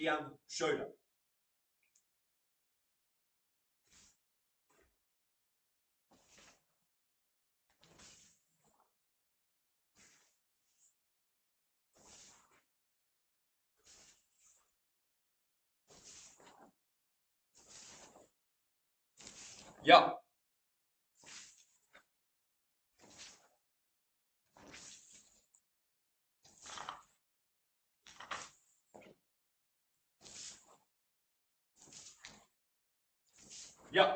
Heian Shodan. Yeah. Yeah.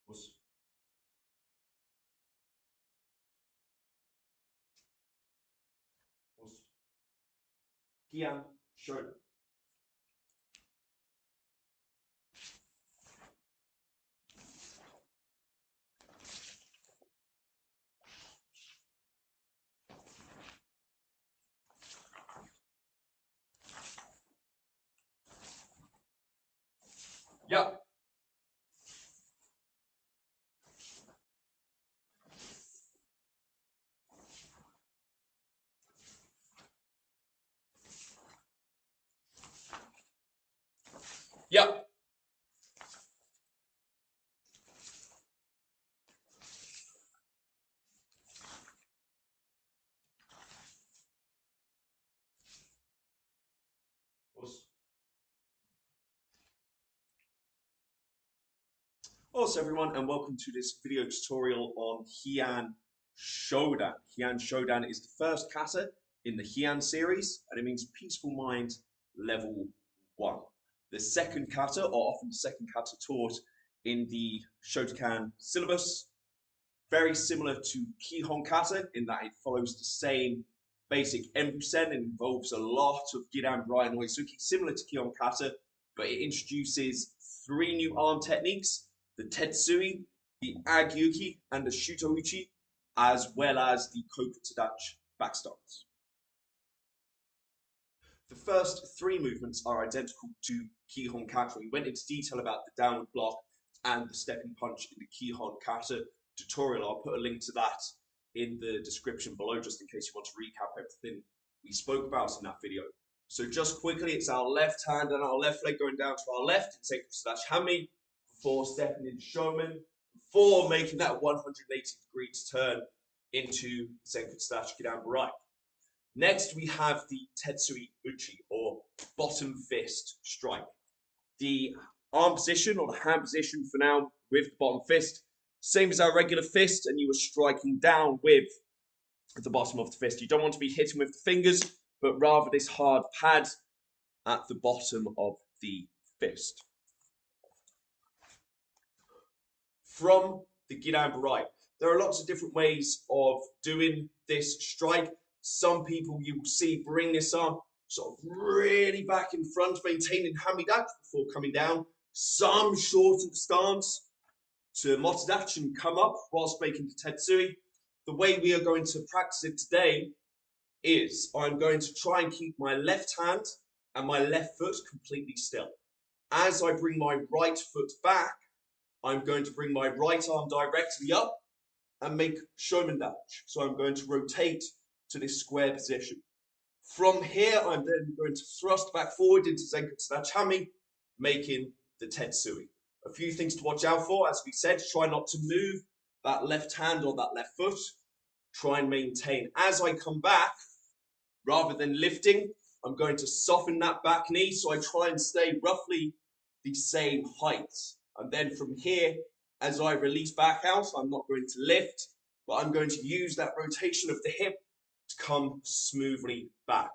Was Heian Shodan. Yeah. Yeah. Was Also everyone, and welcome to this video tutorial on Heian Shodan. Heian Shodan is the first kata in the Heian series, and it means Peaceful Mind level 1. The second kata, or often the second kata taught in the Shotokan syllabus, very similar to Kihon kata in that it follows the same basic Enbusen and involves a lot of Gidan, Brian, Oizuki, similar to Kihon kata, but it introduces 3 new arm techniques: the Tetsui, the Agyuki, and the Shuto Uchi, as well as the Kokutsudachi backstance. The first 3 movements are identical to Kihon kata. We went into detail about the downward block and the stepping punch in the Kihon kata tutorial. I'll put a link to that in the description below just in case you want to recap everything we spoke about in that video. So just quickly, it's our left hand and our left leg going down to our left in Senku Hami before stepping into Shomen, before making that 180 degrees turn into Senku Gidan Barai. Next, we have the Tetsui Uchi, or bottom fist strike. The arm position, or the hand position for now, with the bottom fist, same as our regular fist, and you are striking down with the bottom of the fist. You don't want to be hitting with the fingers, but rather this hard pad at the bottom of the fist. From the Gidan Barai, there are lots of different ways of doing this strike. Some people you will see bring this arm sort of really back in front, maintaining Hamidachi before coming down. Some shorten the stance to Motodachi and come up whilst making the Tetsui. The way we are going to practice it today is I'm going to try and keep my left hand and my left foot completely still. As I bring my right foot back, I'm going to bring my right arm directly up and make Shomendachi. So I'm going to rotate to this square position. From here, I'm then going to thrust back forward into Zenkutsudachi Hami, making the Tetsui. A few things to watch out for, as we said: try not to move that left hand or that left foot. Try and maintain. As I come back, rather than lifting, I'm going to soften that back knee, so I try and stay roughly the same height. And then from here, as I release back out, I'm not going to lift, but I'm going to use that rotation of the hip to come smoothly back.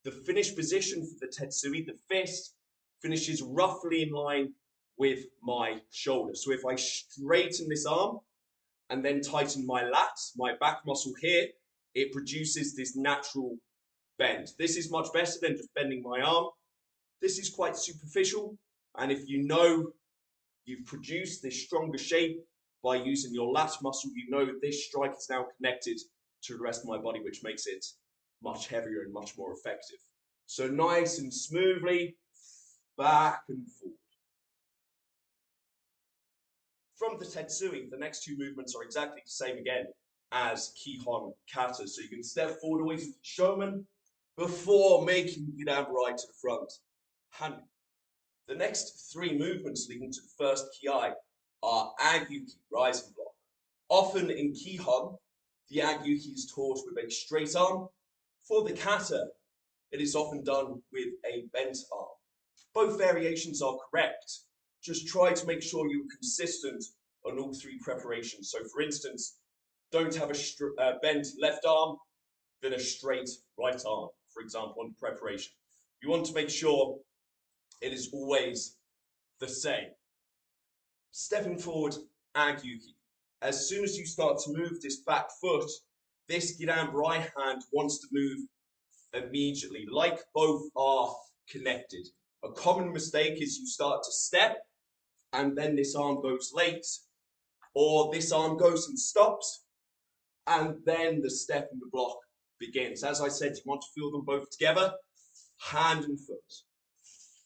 The finished position for the Tetsui, the fist, finishes roughly in line with my shoulder. So if I straighten this arm and then tighten my lats, my back muscle here, it produces this natural bend. This is much better than just bending my arm. This is quite superficial, and if you know you've produced this stronger shape by using your lat muscle, you know this strike is now connected to the rest of my body, which makes it much heavier and much more effective. So nice and smoothly, back and forth. From the Tetsui, the next two movements are exactly the same again as Kihon Kata. So you can step forward always with the Shodan before making Gidan to the front. Hand. The next three movements leading to the first Ki are Agyuki, rising block. Often in Kihon, the Agyuki is taught with a straight arm. For the Kata, it is often done with a bent arm. Both variations are correct. Just try to make sure you're consistent on all three preparations. So for instance, don't have a bent left arm, then a straight right arm, for example, on preparation. You want to make sure it is always the same. Stepping forward, Agyuki. As soon as you start to move this back foot, this Gidan right hand wants to move immediately, like both are connected. A common mistake is you start to step and then this arm goes late, or this arm goes and stops, and then the step and the block begins. As I said, you want to feel them both together, hand and foot,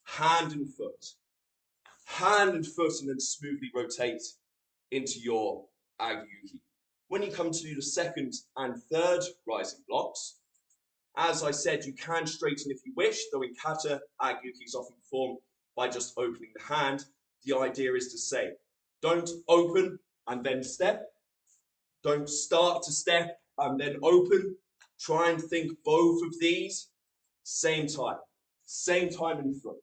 hand and foot, hand and foot, and then smoothly rotate into your Agyuki. When you come to the second and third rising blocks, as I said, you can straighten if you wish, though in Kata, Agyuki is often performed by just opening the hand. The idea is to say, don't open and then step. Don't start to step and then open. Try and think both of these same time in front.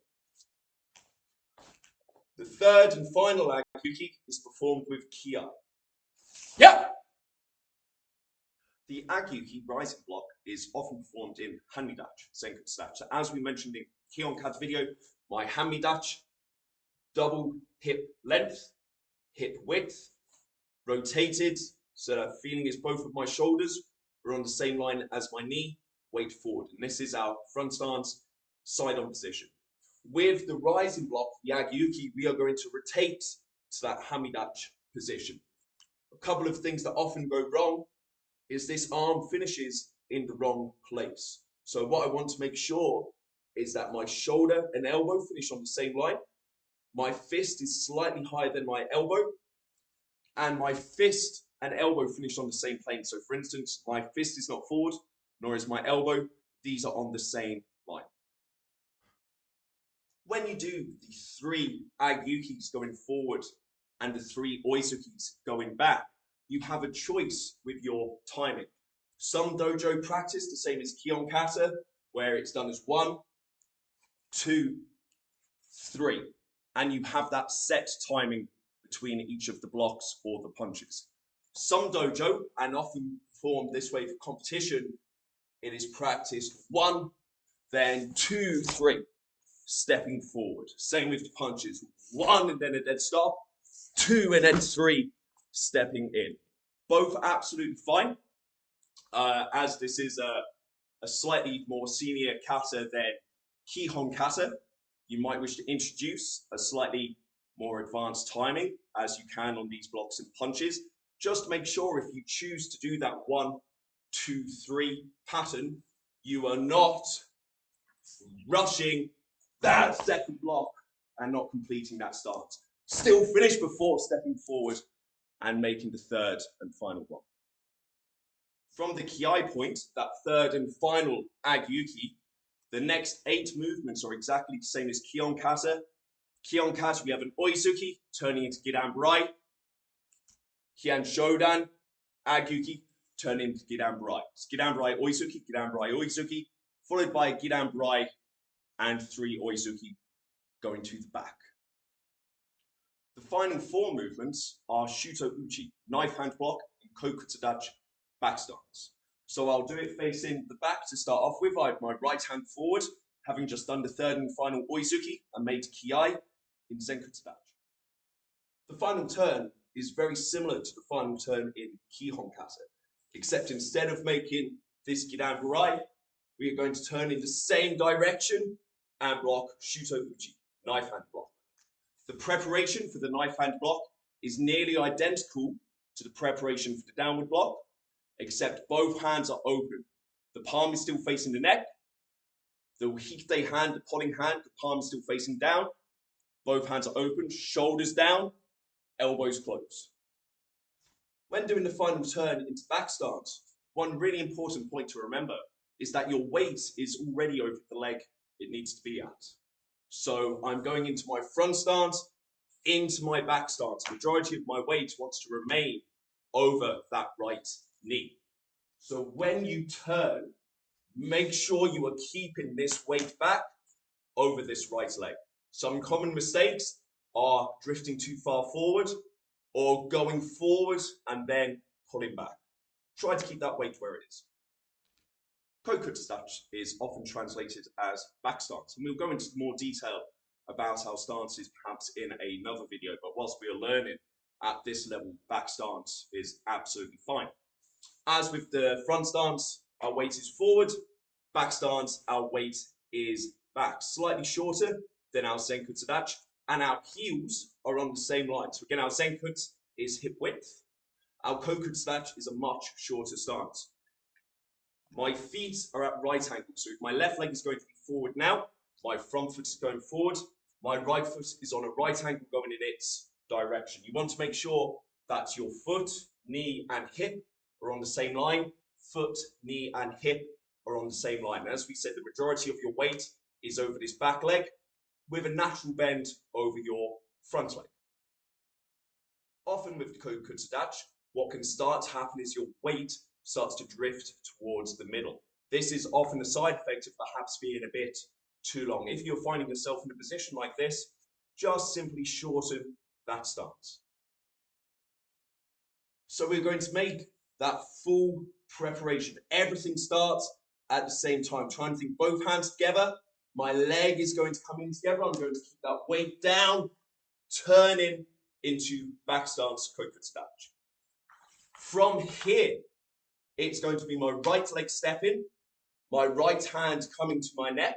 The third and final Agyuki is performed with Ki. Yep! The Agyuki rising block is often performed in Hanmidachi, Senku Snatch. So as we mentioned in Kihon Kata video, my Hanmidachi, double hip length, hip width, rotated, so that feeling is both of my shoulders are on the same line as my knee, weight forward. And this is our front stance, side on position. With the rising block, the Agyuki, we are going to rotate to that Hanmidachi position. A couple of things that often go wrong is this arm finishes in the wrong place. So what I want to make sure is that my shoulder and elbow finish on the same line. My fist is slightly higher than my elbow, and my fist and elbow finish on the same plane. So for instance, my fist is not forward, nor is my elbow. These are on the same line. When you do the three Agyukis going forward and the three Oizukis going back, you have a choice with your timing. Some dojo practice the same as Kihon Kata, where it's done as 1, 2, 3, and you have that set timing between each of the blocks or the punches. Some dojo, and often performed this way for competition, it is practiced 1, then 2, 3, stepping forward. Same with the punches, 1 and then a dead stop, 2 and then 3, stepping in. Both absolutely fine, as this is a slightly more senior kata than Kihon Kata. You might wish to introduce a slightly more advanced timing, as you can on these blocks and punches. Just make sure if you choose to do that 1, 2, 3 pattern, you are not rushing that second block and not completing that stance. Still finish before stepping forward and making the third and final one. From the Ki point, that third and final Agyuki, the next 8 movements are exactly the same as Kihon Kata. Kihon Kata, we have an Oizuki turning into Gidan Burai. Heian Shodan, Agyuki, turning into Gidan Burai. It's Gidan Burai Oizuki, Gidan Burai Oizuki, followed by Gidan Burai and 3 Oizuki going to the back. The final 4 movements are Shuto Uchi, knife hand block, and Kokutadachi, back stance. So I'll do it facing the back to start off with. I have my right hand forward, having just done the third and final Oizuki and made Ki in Zenkutadachi. The final turn is very similar to the final turn in Kihon Kata, except instead of making this Gidan Burai, we are going to turn in the same direction and block Shuto Uchi, knife hand block. The preparation for the knife hand block is nearly identical to the preparation for the downward block, except both hands are open. The palm is still facing the neck. The hite hand, the pulling hand, the palm is still facing down. Both hands are open, shoulders down, elbows close. When doing the final turn into back stance, one really important point to remember is that your weight is already over the leg it needs to be at. So I'm going into my front stance, into my back stance. The majority of my weight wants to remain over that right knee. So when you turn, make sure you are keeping this weight back over this right leg. Some common mistakes are drifting too far forward or going forward and then pulling back. Try to keep that weight where it is. Kokutsu stance is often translated as back stance, and we'll go into more detail about our stances perhaps in another video, but whilst we are learning at this level, back stance is absolutely fine. As with the front stance, our weight is forward. Back stance, our weight is back. Slightly shorter than our Zenkutsu dachi, and our heels are on the same line. So again, our Zenkutsu is hip width. Our Kokutsu dachi is a much shorter stance. My feet are at right angles. So if my left leg is going to be forward now, my front foot is going forward. My right foot is on a right angle going in its direction. You want to make sure that your foot, knee, and hip are on the same line. Foot, knee, and hip are on the same line. And as we said, the majority of your weight is over this back leg with a natural bend over your front leg. Often with the Kokutsu dachi, what can start to happen is your weight starts to drift towards the middle. This is often a side effect of perhaps being a bit too long. If you're finding yourself in a position like this, just simply shorten that stance. So we're going to make that full preparation. Everything starts at the same time. Try and think both hands together. My leg is going to come in together. I'm going to keep that weight down, turning into back stance Kokutsu dachi. From here, it's going to be my right leg stepping, my right hand coming to my neck,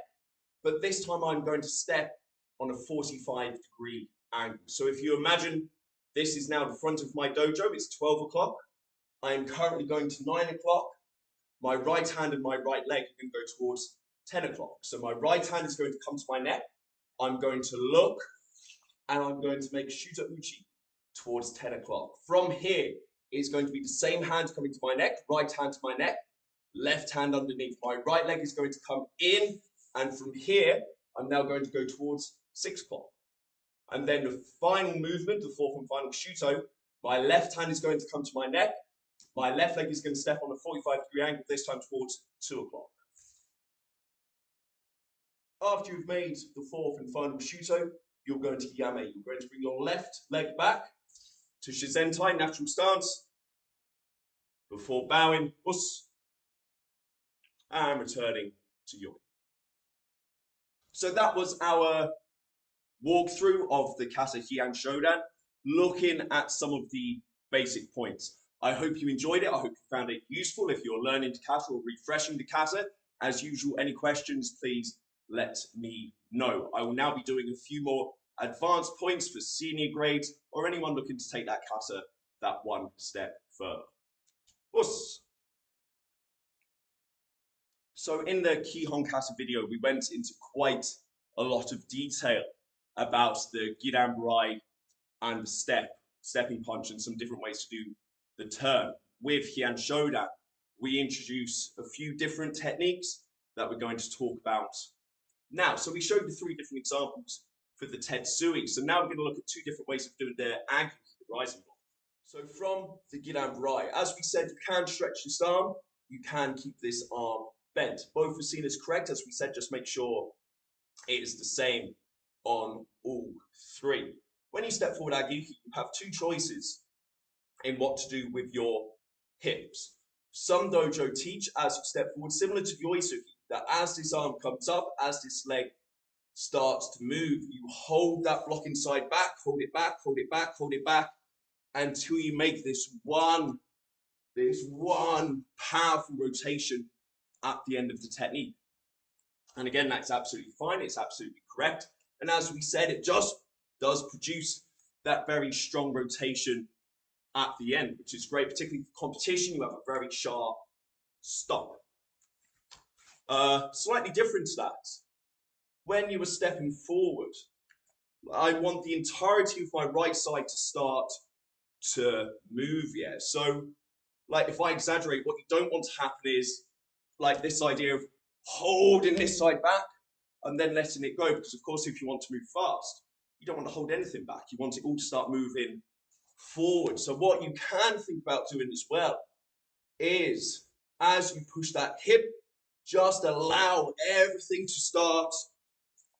but this time I'm going to step on a 45-degree angle. So if you imagine this is now the front of my dojo, it's 12 o'clock. I am currently going to 9 o'clock. My right hand and my right leg are going to go towards 10 o'clock. So my right hand is going to come to my neck. I'm going to look, and I'm going to make Shuto Uchi towards 10 o'clock. From here, it's going to be the same hand coming to my neck, right hand to my neck, left hand underneath. My right leg is going to come in, and from here, I'm now going to go towards 6 o'clock. And then the final movement, the fourth and final Shuto, my left hand is going to come to my neck, my left leg is going to step on a 45-degree angle, this time towards 2 o'clock. After you've made the fourth and final Shuto, you're going to Yame. You're going to bring your left leg back to Shizentai, natural stance, before bowing, us, and returning to Yori. So that was our walkthrough of the Kata Heian Shodan, looking at some of the basic points. I hope you enjoyed it. I hope you found it useful. If you're learning to Kata or refreshing the Kata, as usual, any questions, please let me know. I will now be doing a few more advanced points for senior grades or anyone looking to take that Kata that one step further. Us. So in the Kihon Kata video, we went into quite a lot of detail about the Gidan Burai and the stepping punch, and some different ways to do the turn. With Heian Shodan, we introduce a few different techniques that we're going to talk about now. So we showed the 3 different examples for the Tetsui. So now we're going to look at 2 different ways of doing the Agu, the rising block. So from the Gidan Burai, as we said, you can stretch this arm, you can keep this arm bent. Both are seen as correct. As we said, just make sure it is the same on all 3. When you step forward Agu, you have 2 choices in what to do with your hips. Some dojo teach as you step forward, similar to Yoisuke, that as this arm comes up, as this leg starts to move, you hold that blocking side back, hold it back, hold it back, hold it back, until you make this one powerful rotation at the end of the technique. And again, that's absolutely fine. It's absolutely correct. And as we said, it just does produce that very strong rotation at the end, which is great, particularly for competition. You have a very sharp stop. Slightly different to that, when you were stepping forward, I want the entirety of my right side to start to move, yeah. So, like, if I exaggerate, what you don't want to happen is, like, this idea of holding this side back and then letting it go. Because, of course, if you want to move fast, you don't want to hold anything back. You want it all to start moving forward. So, what you can think about doing as well is, as you push that hip, just allow everything to start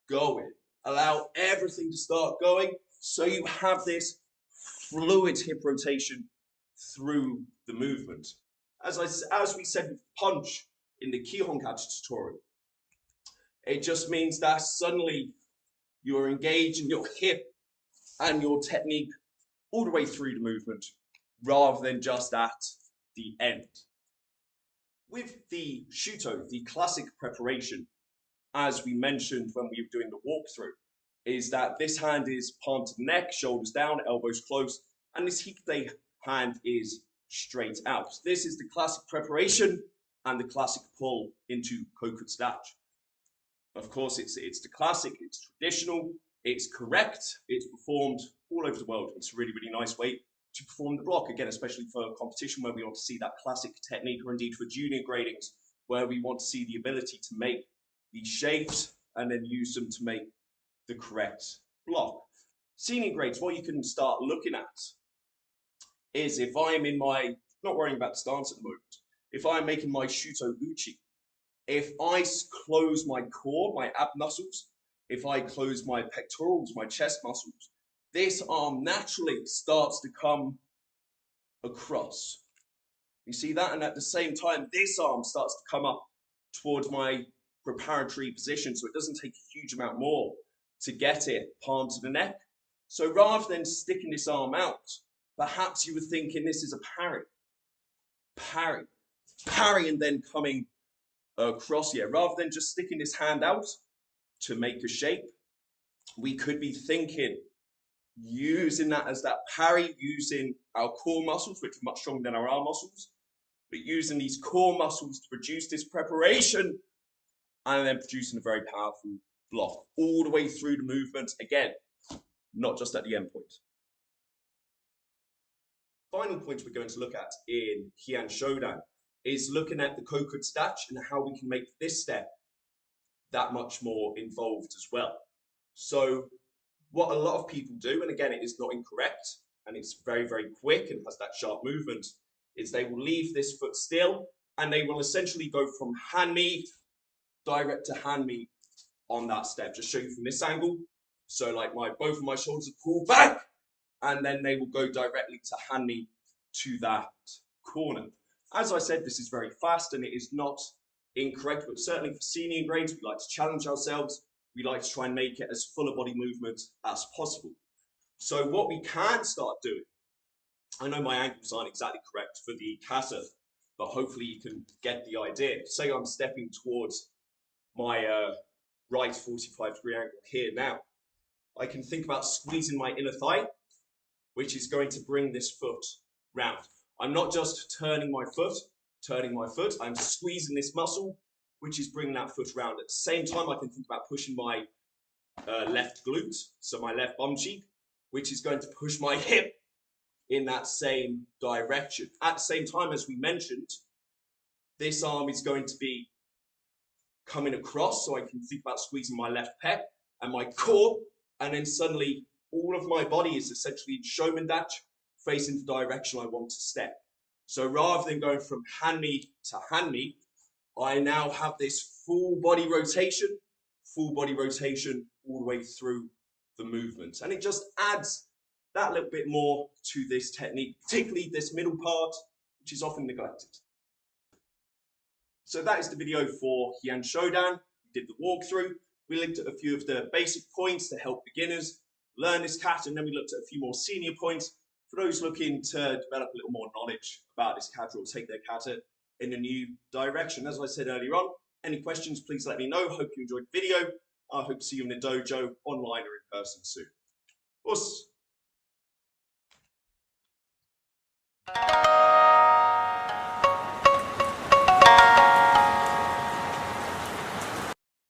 going. Allow everything to start going so you have this fluid hip rotation through the movement. As we said with punch in the Kihon Kata tutorial, it just means that suddenly you are engaging your hip and your technique all the way through the movement rather than just at the end. With the Shuto, the classic preparation, as we mentioned when we were doing the walkthrough, is that this hand is palm to the neck, shoulders down, elbows close, and this Hikide hand is straight out. This is the classic preparation and the classic pull into Kokutsudachi. Of course, it's the classic, it's traditional, it's correct, it's performed all over the world. It's a really, really nice way to perform the block, again, especially for competition where we want to see that classic technique, or indeed for junior gradings, where we want to see the ability to make these shapes and then use them to make the correct block. Senior grades, what you can start looking at is, if I'm in my, not worrying about the stance at the moment, if I'm making my Shuto Uchi, if I close my core, my ab muscles, if I close my pectorals, my chest muscles, this arm naturally starts to come across. You see that? And at the same time, this arm starts to come up towards my preparatory position, so it doesn't take a huge amount more to get it palm to the neck. So rather than sticking this arm out, perhaps you were thinking this is a parry, parry, parry, and then coming across here. Rather than just sticking this hand out to make a shape, we could be thinking using that as that parry, using our core muscles, which are much stronger than our arm muscles, but using these core muscles to produce this preparation and then producing a very powerful block all the way through the movement, again, not just at the end point. Final point we're going to look at in Heian Shodan is looking at the Kokutsudachi and how we can make this step that much more involved as well. So what a lot of people do, and again, it is not incorrect, and it's very, very quick and has that sharp movement, is they will leave this foot still and they will essentially go from hand me direct to hand me on that step. Just show you from this angle. So like both of my shoulders are pulled back, and then they will go directly to hand me to that corner. As I said, this is very fast and it is not incorrect, but certainly for senior grades, we like to challenge ourselves. We like to try and make it as full a body movement as possible. So what we can start doing, I know my angles aren't exactly correct for the kata, but hopefully you can get the idea. Say I'm stepping towards my right 45-degree angle here now. I can think about squeezing my inner thigh, which is going to bring this foot round. I'm not just turning my foot, I'm squeezing this muscle, which is bringing that foot round. At the same time, I can think about pushing my left glute, so my left bum cheek, which is going to push my hip in that same direction. At the same time, as we mentioned, this arm is going to be coming across, so I can think about squeezing my left pec and my core, and then suddenly all of my body is essentially in Shomendachi, facing the direction I want to step. So rather than going from hand me to hand me, I now have this full body rotation all the way through the movement. And it just adds that little bit more to this technique, particularly this middle part, which is often neglected. So that is the video for Heian Shodan. We did the walkthrough. We looked at a few of the basic points to help beginners learn this kata, and then we looked at a few more senior points for those looking to develop a little more knowledge about this kata or take their kata in a new direction. As I said earlier on, any questions, please let me know. Hope you enjoyed the video. I hope to see you in the dojo, online or in person soon. Us.